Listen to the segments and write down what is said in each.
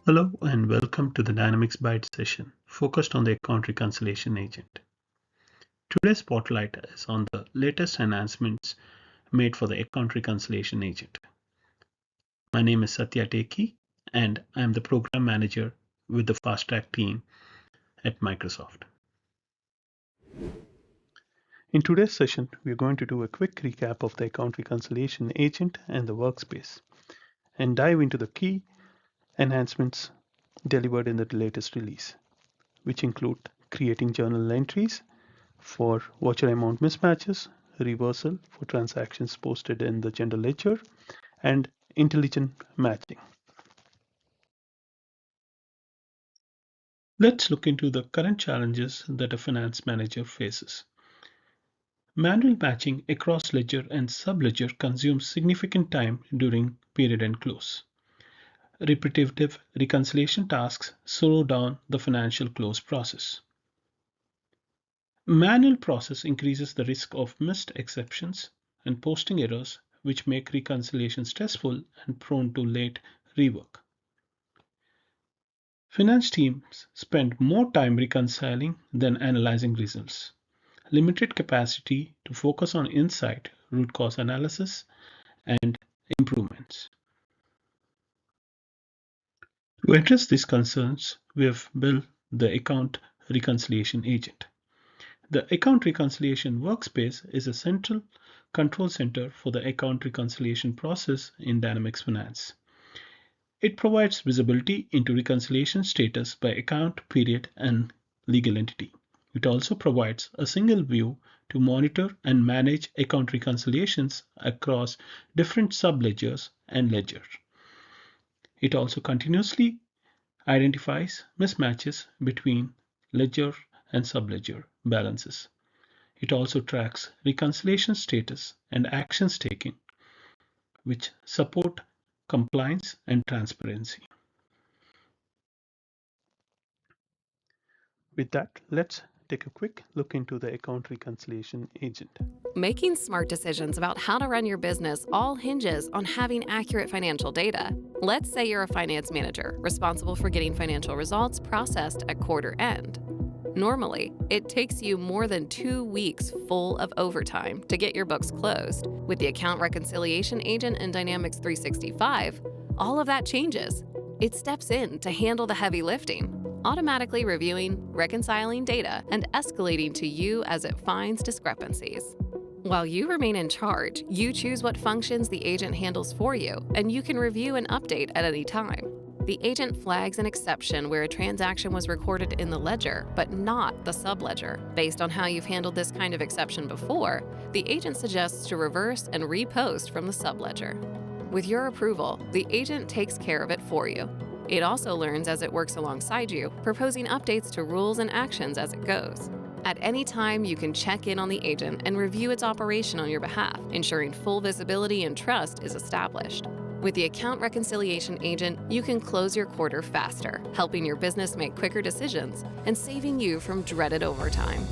Hello and welcome to the Dynamics Byte session focused on the account reconciliation agent. Today's spotlight is on the latest enhancements made for the account reconciliation agent. My name is Satya Teki and I am the program manager with the FastTrack team at Microsoft. In today's session, we are going to do a quick recap of the account reconciliation agent and the workspace and dive into the key enhancements delivered in the latest release, which include creating journal entries for voucher amount mismatches, reversal for transactions posted in the general ledger, and intelligent matching. Let's look into the current challenges that a finance manager faces. Manual matching across ledger and subledger consumes significant time during period end close. Repetitive reconciliation tasks slow down the financial close process. Manual process increases the risk of missed exceptions and posting errors, which make reconciliation stressful and prone to late rework. Finance teams spend more time reconciling than analyzing results. Limited capacity to focus on insight, root cause analysis, and improvements. To address these concerns, we have built the Account Reconciliation Agent. The Account Reconciliation Workspace is a central control center for the account reconciliation process in Dynamics Finance. It provides visibility into reconciliation status by account, period, and legal entity. It also provides a single view to monitor and manage account reconciliations across different subledgers and ledgers. It also continuously identifies mismatches between ledger and subledger balances. It also tracks reconciliation status and actions taken, which support compliance and transparency. With that, let's take a quick look into the account reconciliation agent. Making smart decisions about how to run your business all hinges on having accurate financial data. Let's say you're a finance manager responsible for getting financial results processed at quarter end. Normally, it takes you more than 2 weeks full of overtime to get your books closed. With the Account Reconciliation Agent in Dynamics 365, all of that changes. It steps in to handle the heavy lifting, automatically reviewing, reconciling data, and escalating to you as it finds discrepancies. While you remain in charge, you choose what functions the agent handles for you, and you can review and update at any time. The agent flags an exception where a transaction was recorded in the ledger, but not the subledger. Based on how you've handled this kind of exception before, the agent suggests to reverse and repost from the subledger. With your approval, the agent takes care of it for you. It also learns as it works alongside you, proposing updates to rules and actions as it goes. At any time, you can check in on the agent and review its operation on your behalf, ensuring full visibility and trust is established. With the Account Reconciliation Agent, you can close your quarter faster, helping your business make quicker decisions and saving you from dreaded overtime.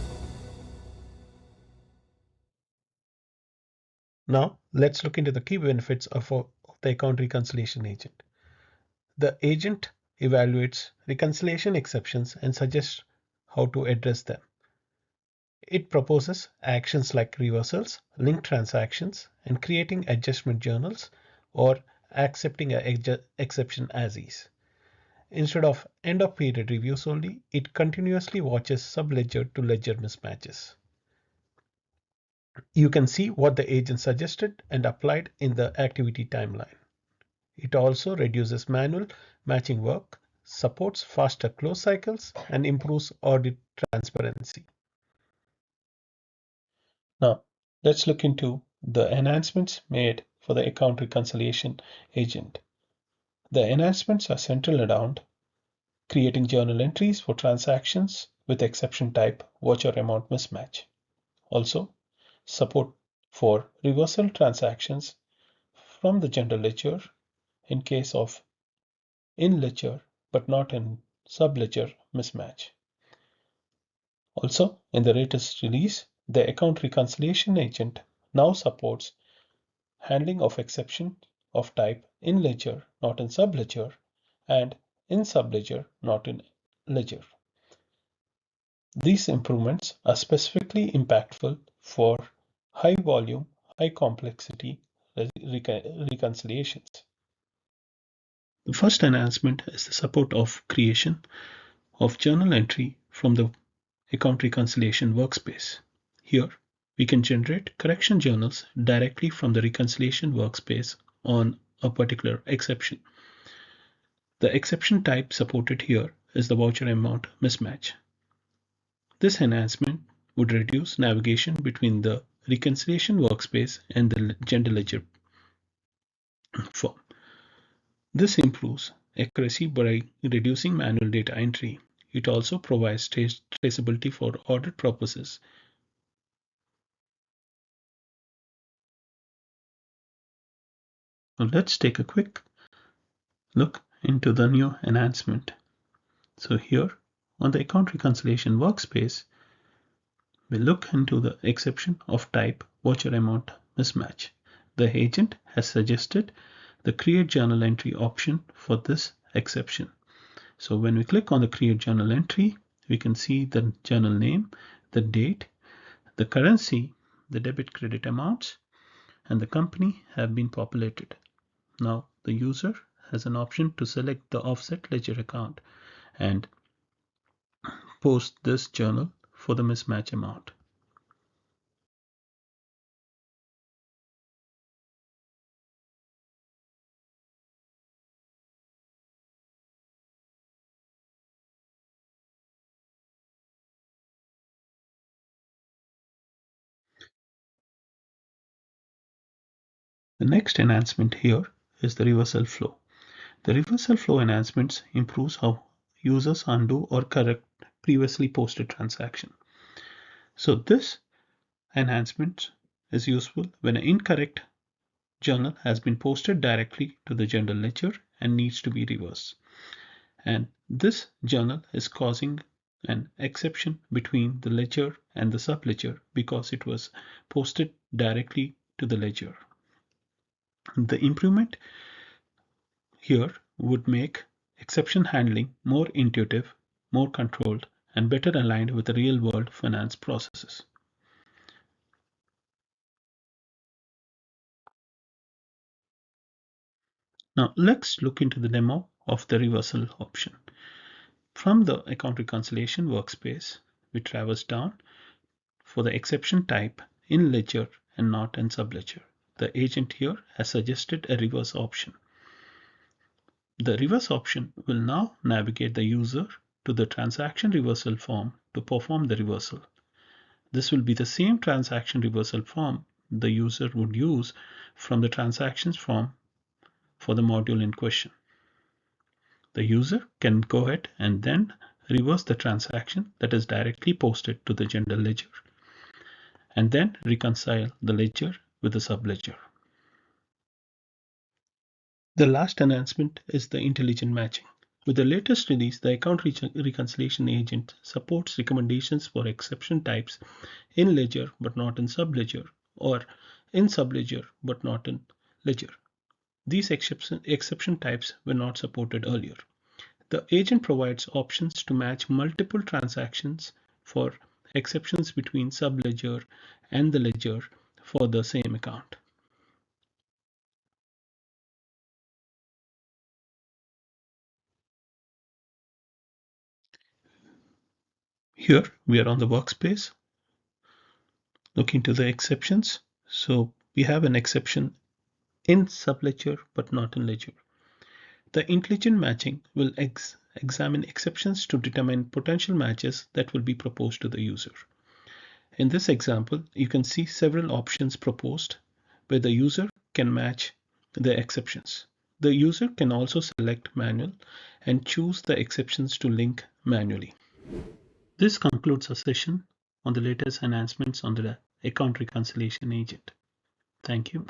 Now, let's look into the key benefits of the Account Reconciliation Agent. The agent evaluates reconciliation exceptions and suggests how to address them. It proposes actions like reversals, linked transactions, and creating adjustment journals or accepting an exception as is. Instead of end of period reviews only, it continuously watches subledger to ledger mismatches. You can see what the agent suggested and applied in the activity timeline. It also reduces manual matching work, supports faster close cycles, and improves audit transparency. Now, let's look into the enhancements made for the account reconciliation agent. The enhancements are centered around creating journal entries for transactions with exception type voucher amount mismatch. Also, support for reversal transactions from the general ledger in case of in ledger but not in subledger mismatch. Also, in the latest release, the account reconciliation agent now supports handling of exceptions of type in ledger, not in subledger, and in subledger, not in ledger. These improvements are specifically impactful for high volume, high complexity reconciliations. The first enhancement is the support of creation of journal entry from the Account Reconciliation Workspace. Here, we can generate correction journals directly from the Reconciliation Workspace on a particular exception. The exception type supported here is the voucher amount mismatch. This enhancement would reduce navigation between the Reconciliation Workspace and the General Ledger form. This improves accuracy by reducing manual data entry. It also provides traceability for audit purposes. Now let's take a quick look into the new enhancement. So here on the Account Reconciliation Workspace, we look into the exception of type voucher amount mismatch. The agent has suggested the Create Journal Entry option for this exception. So when we click on the Create Journal Entry, we can see the journal name, the date, the currency, the debit credit amounts, and the company have been populated. Now the user has an option to select the offset ledger account and post this journal for the mismatch amount. The next enhancement here is the reversal flow. The reversal flow enhancements improves how users undo or correct previously posted transaction. So this enhancement is useful when an incorrect journal has been posted directly to the general ledger and needs to be reversed. And this journal is causing an exception between the ledger and the subledger because it was posted directly to the ledger. The improvement here would make exception handling more intuitive, more controlled, and better aligned with the real-world finance processes. Now let's look into the demo of the reversal option. From the Account Reconciliation Workspace, we traverse down for the exception type in ledger and not in subledger. The agent here has suggested a reverse option. The reverse option will now navigate the user to the transaction reversal form to perform the reversal. This will be the same transaction reversal form the user would use from the transactions form for the module in question. The user can go ahead and then reverse the transaction that is directly posted to the general ledger and then reconcile the ledger with the subledger. The last enhancement is the intelligent matching. With the latest release, the Account Reconciliation Agent supports recommendations for exception types in ledger but not in subledger, or in subledger but not in ledger. These exception types were not supported earlier. The agent provides options to match multiple transactions for exceptions between subledger and the ledger for the same account. Here we are on the workspace looking to the exceptions. So we have an exception in subledger but not in ledger. The intelligent matching will examine exceptions to determine potential matches that will be proposed to the user. In this example, you can see several options proposed where the user can match the exceptions. The user can also select manual and choose the exceptions to link manually. This concludes our session on the latest enhancements on the Account Reconciliation Agent. Thank you.